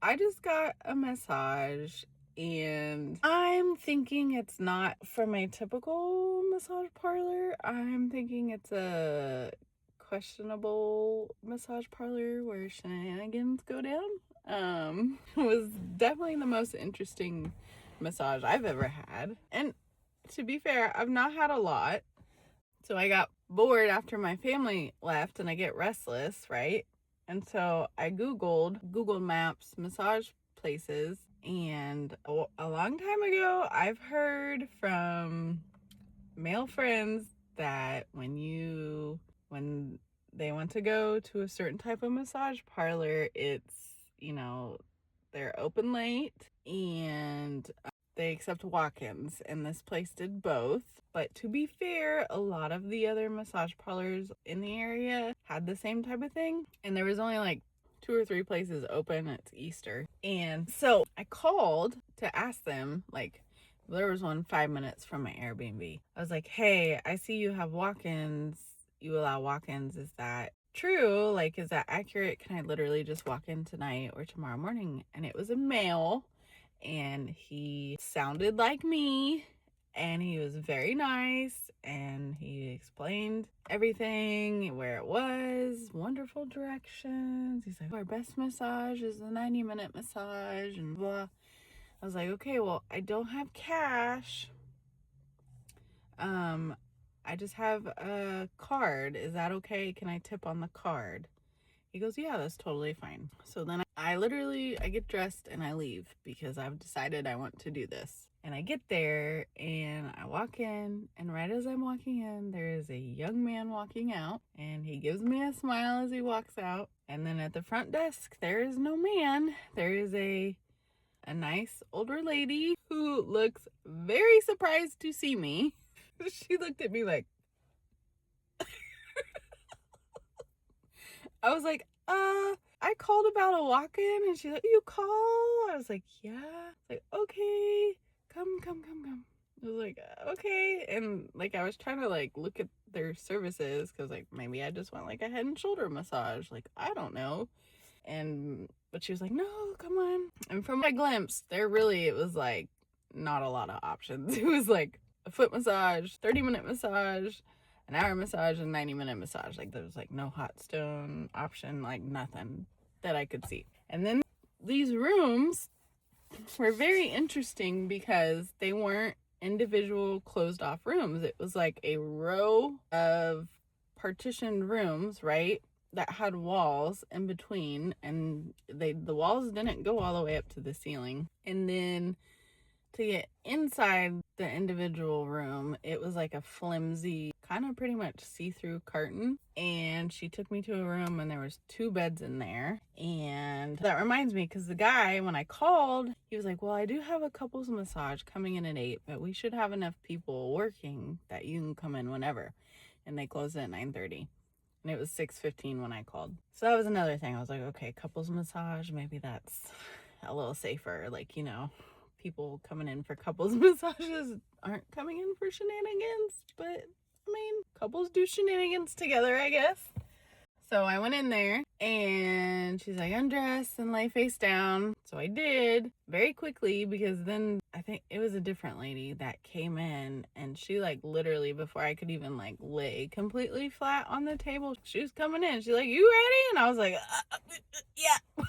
I just got a massage and I'm thinking it's not from a typical massage parlor. I'm thinking it's a questionable massage parlor where shenanigans go down. It was definitely the most interesting massage I've ever had. And to be fair, I've not had a lot. So I got bored after my family left and I get restless, right? And so I Googled Google Maps massage places. And a long time ago, I've heard from male friends that when they want to go to a certain type of massage parlor, it's, they're open late and they accept walk-ins, and this place did both. But to be fair, a lot of the other massage parlors in the area had the same type of thing, and there was only like 2 or 3 places open. It's Easter. And so I called to ask them, like, there was one 5 minutes from my Airbnb. I was like, hey, I see you have walk-ins. You allow walk-ins. Is that true? Like, is that accurate? Can I literally just walk in tonight or tomorrow morning? And it was a male, and he sounded like me, and he was very nice, and he explained everything, where it was, wonderful directions. He's like, our best massage is the 90-minute massage, and blah. I was like, okay, well, I don't have cash. I just have a card. Is that okay? Can I tip on the card? He goes, yeah, that's totally fine. So then I get dressed and I leave because I've decided I want to do this. And I get there and I walk in, and right as I'm walking in, there is a young man walking out, and he gives me a smile as he walks out. And then at the front desk, there is no man. There is a nice older lady who looks very surprised to see me. She looked at me like, I was like, I called about a walk-in, and she's like, you call? I was like, yeah. Like, okay, come. I was like, okay. And like, I was trying to like look at their services, because like maybe I just want like a head and shoulder massage. Like, I don't know. But she was like, no, come on. And from my glimpse, it was like not a lot of options. It was like a foot massage, 30-minute massage, an hour massage, and 90-minute massage. Like, there was like no hot stone option, like nothing that I could see. And then these rooms were very interesting because they weren't individual closed off rooms. It was like a row of partitioned rooms, right, that had walls in between, and the walls didn't go all the way up to the ceiling. And then to get inside the individual room, it was like a flimsy, kind of pretty much see-through curtain. And she took me to a room, and there was 2 beds in there. And that reminds me, because the guy, when I called, he was like, well, I do have a couples massage coming in at 8, but we should have enough people working that you can come in whenever. And they closed at 9:30. And it was 6:15 when I called. So that was another thing. I was like, okay, couples massage, maybe that's a little safer. Like, people coming in for couples massages aren't coming in for shenanigans. But, I mean, couples do shenanigans together, I guess. So I went in there, and she's like, undress and lay face down. So I did very quickly, because then I think it was a different lady that came in, and she like literally, before I could even like lay completely flat on the table, she was coming in. She's like, you ready? And I was like, yeah.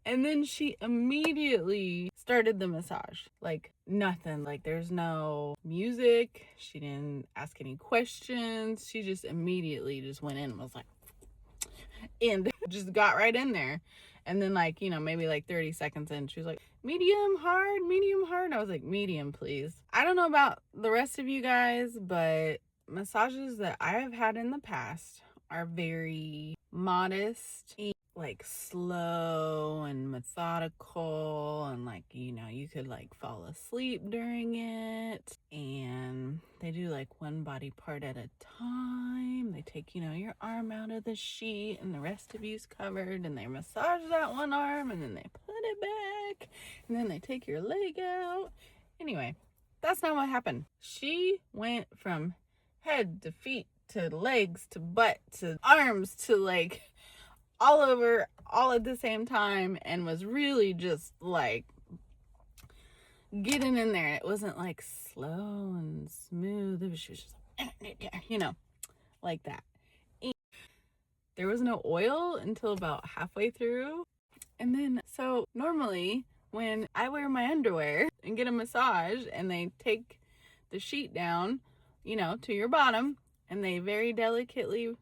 And then she immediately started the massage. Like, nothing. Like, there's no music. She didn't ask any questions. She just immediately just went in and was like, and just got right in there. And then, like, maybe like 30 seconds in, she was like, medium hard. And I was like, medium, please. I don't know about the rest of you guys, but massages that I have had in the past are very modest, like slow and methodical, and like, you could like fall asleep during it, and they do like one body part at a time. They take, your arm out of the sheet, and the rest of you's covered, and they massage that one arm, and then they put it back, and then they take your leg out. Anyway, that's not what happened. She went from head to feet to legs to butt to arms to like all over all at the same time and was really just like getting in there. It wasn't like slow and smooth. She was just like, like that. And there was no oil until about halfway through. And then, so normally when I wear my underwear and get a massage and they take the sheet down, to your bottom, and they very delicately,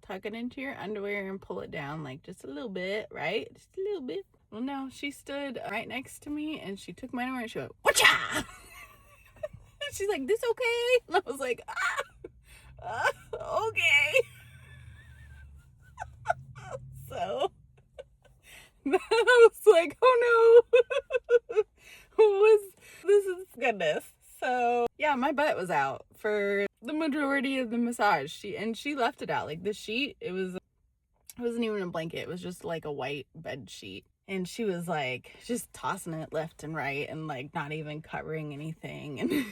tuck it into your underwear and pull it down like just a little bit, right? Just a little bit. Well, no, she stood right next to me and she took my underwear and she went, "Whatcha?" She's like, "This okay?" And I was like, okay. So I was like, oh no. This is goodness. So yeah, my butt was out for the majority of the massage. She left it out. Like the sheet, it wasn't even a blanket. It was just like a white bed sheet. And she was like just tossing it left and right and like not even covering anything. And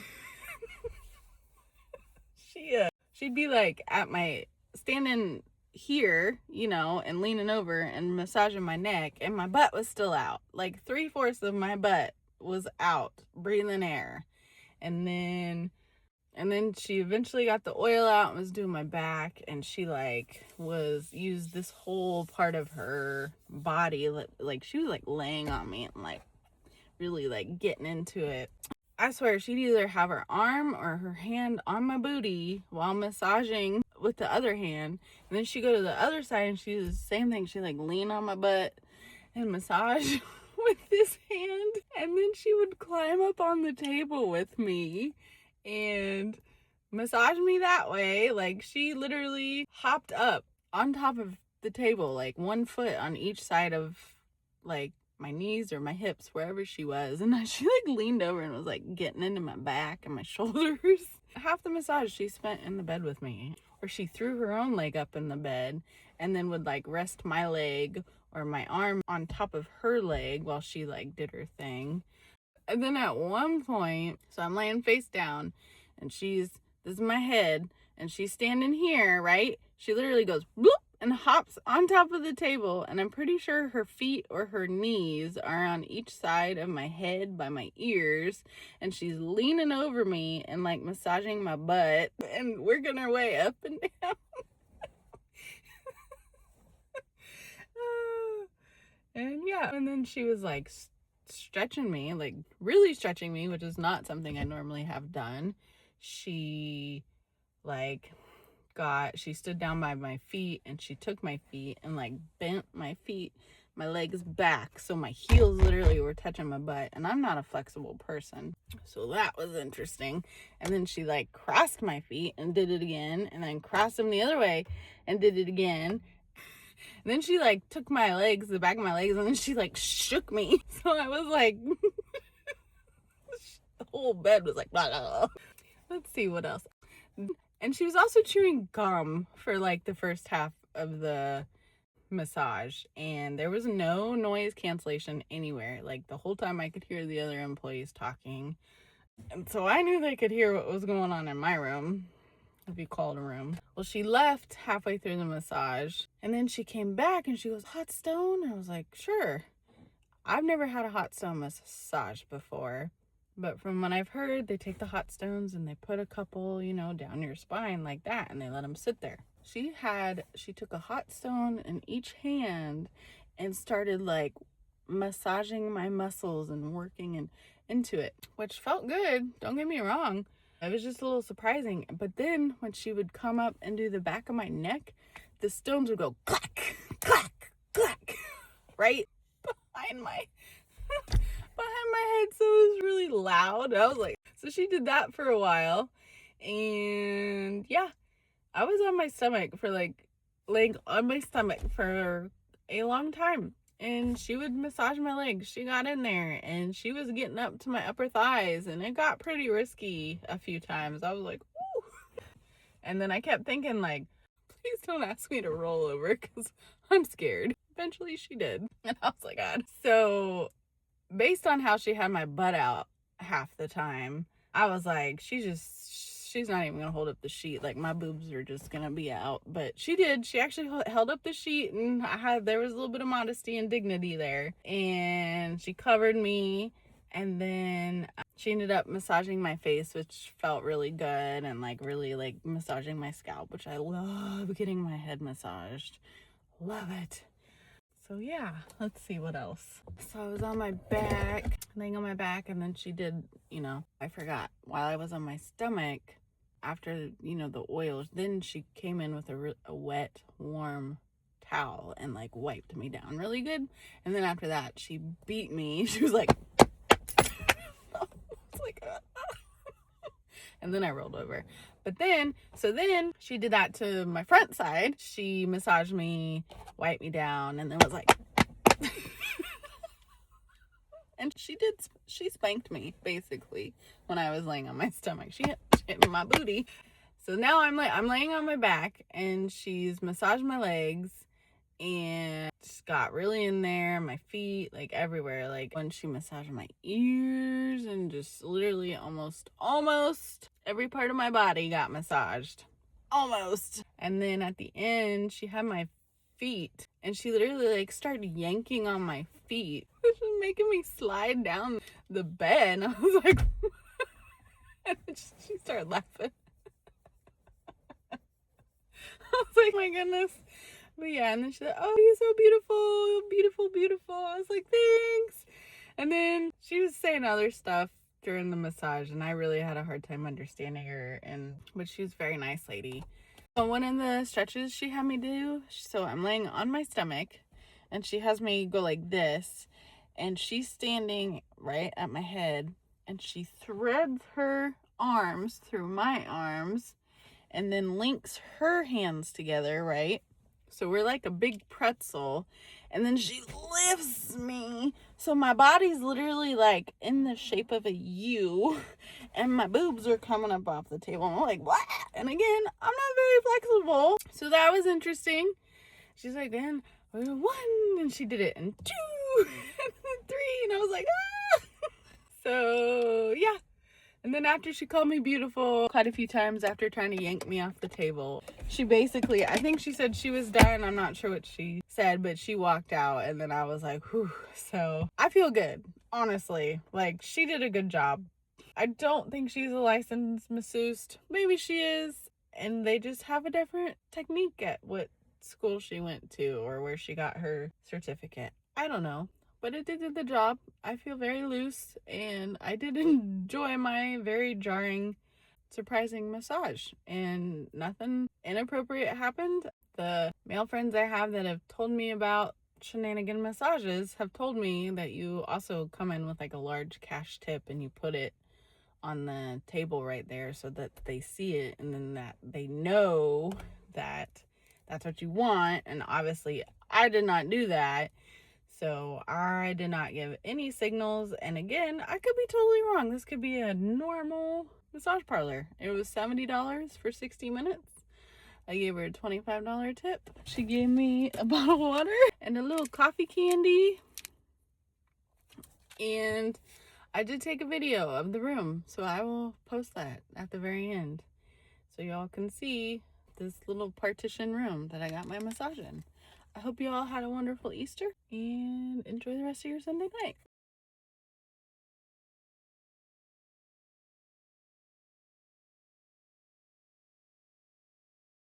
she'd be like at my standing here, and leaning over and massaging my neck, and my butt was still out. Like 3/4 of my butt was out, breathing air. And then she eventually got the oil out and was doing my back, and she like used this whole part of her body, like she was like laying on me and like really like getting into it. I swear she'd either have her arm or her hand on my booty while massaging with the other hand, and then she'd go to the other side and she did the same thing. She'd like lean on my butt and massage with this hand, and then she would climb up on the table with me and massage me that way. Like she literally hopped up on top of the table, like 1 foot on each side of like my knees or my hips, wherever she was, and she like leaned over and was like getting into my back and my shoulders. Half the massage she spent in the bed with me, or she threw her own leg up in the bed and then would like rest my leg or my arm on top of her leg while she like did her thing. And then at one point, so I'm laying face down and this is my head, and she's standing here, right? She literally goes bloop and hops on top of the table, and I'm pretty sure her feet or her knees are on each side of my head by my ears, and she's leaning over me and like massaging my butt and working her way up and down. And yeah, and then she was like stretching me, like really stretching me, which is not something I normally have done. She like she stood down by my feet and she took my feet and like bent my legs back so my heels literally were touching my butt, and I'm not a flexible person, so that was interesting. And then she like crossed my feet and did it again, and then crossed them the other way and did it again. And then she like took my legs, the back of my legs, and then she like shook me. So I was like the whole bed was like blah, blah, blah. Let's see what else. And she was also chewing gum for like the first half of the massage, and there was no noise cancellation anywhere. Like the whole time I could hear the other employees talking, and so I knew they could hear what was going on in my room, if you call it a room. Well, she left halfway through the massage, and then she came back and she goes, "Hot stone?" I was like, "Sure." I've never had a hot stone massage before, but from what I've heard, they take the hot stones and they put a couple, down your spine like that, and they let them sit there. She took a hot stone in each hand and started like massaging my muscles and working into it, which felt good. Don't get me wrong. It was just a little surprising. But then when she would come up and do the back of my neck, the stones would go clack, clack, clack, right behind my head, so it was really loud. I was like, so she did that for a while, and yeah, I was on my stomach for like laying on my stomach for a long time, and she would massage my legs. She got in there and she was getting up to my upper thighs, and it got pretty risky a few times. I was like, woo. And then I kept thinking like, please don't ask me to roll over because I'm scared. Eventually she did, and I was like, God. So based on how she had my butt out half the time, I was like, she's she's not even gonna hold up the sheet. Like, my boobs are just gonna be out. But she did. She actually held up the sheet, and there was a little bit of modesty and dignity there. And she covered me, and then she ended up massaging my face, which felt really good, and like really like massaging my scalp, which I love getting my head massaged. Love it. So yeah, let's see what else. So I was on my back, laying on my back, and then she did, I forgot, while I was on my stomach, after, the oils, then she came in with a wet, warm towel and like wiped me down really good. And then after that, she beat me. She was like, it's like, and then I rolled over. But then she did that to my front side. She massaged me, wiped me down, and then was like, and she spanked me basically when I was laying on my stomach. She hit my booty. So now I'm laying on my back, and she's massaged my legs and just got really in there, my feet, like everywhere. Like when she massaged my ears, and just literally almost every part of my body got massaged. Almost. And then at the end, she had my feet, and she literally like started yanking on my feet, which was making me slide down the bed. And I was like, and she started laughing. I was like, my goodness. But yeah, and then she's like, oh, you're so beautiful, beautiful, beautiful. I was like, thanks. And then she was saying other stuff during the massage, and I really had a hard time understanding her, but she was a very nice lady. So one of the stretches she had me do, so I'm laying on my stomach, and she has me go like this, and she's standing right at my head, and she threads her arms through my arms, and then links her hands together, right? So we're like a big pretzel, and then she lifts me. So my body's literally like in the shape of a U, and my boobs are coming up off the table. And I'm like, what? And again, I'm not very flexible. So that was interesting. She's like, then 1, and she did it in 2, and 3, and I was like, ah. So yeah. And then after, she called me beautiful quite a few times after trying to yank me off the table. She basically, I think she said she was done. I'm not sure what she said, but she walked out, and then I was like, whew. So I feel good, honestly. Like, she did a good job. I don't think she's a licensed masseuse. Maybe she is, and they just have a different technique at what school she went to or where she got her certificate. I don't know. But it did the job. I feel very loose, and I did enjoy my very jarring, surprising massage, and nothing inappropriate happened. The male friends I have that have told me about Shenanigan massages have told me that you also come in with like a large cash tip, and you put it on the table right there so that they see it, and then that they know that that's what you want. And obviously I did not do that. So I did not give any signals. And again, I could be totally wrong. This could be a normal massage parlor. It was $70 for 60 minutes. I gave her a $25 tip. She gave me a bottle of water and a little coffee candy. And I did take a video of the room, so I will post that at the very end, so y'all can see this little partition room that I got my massage in. I hope you all had a wonderful Easter, and enjoy the rest of your Sunday night.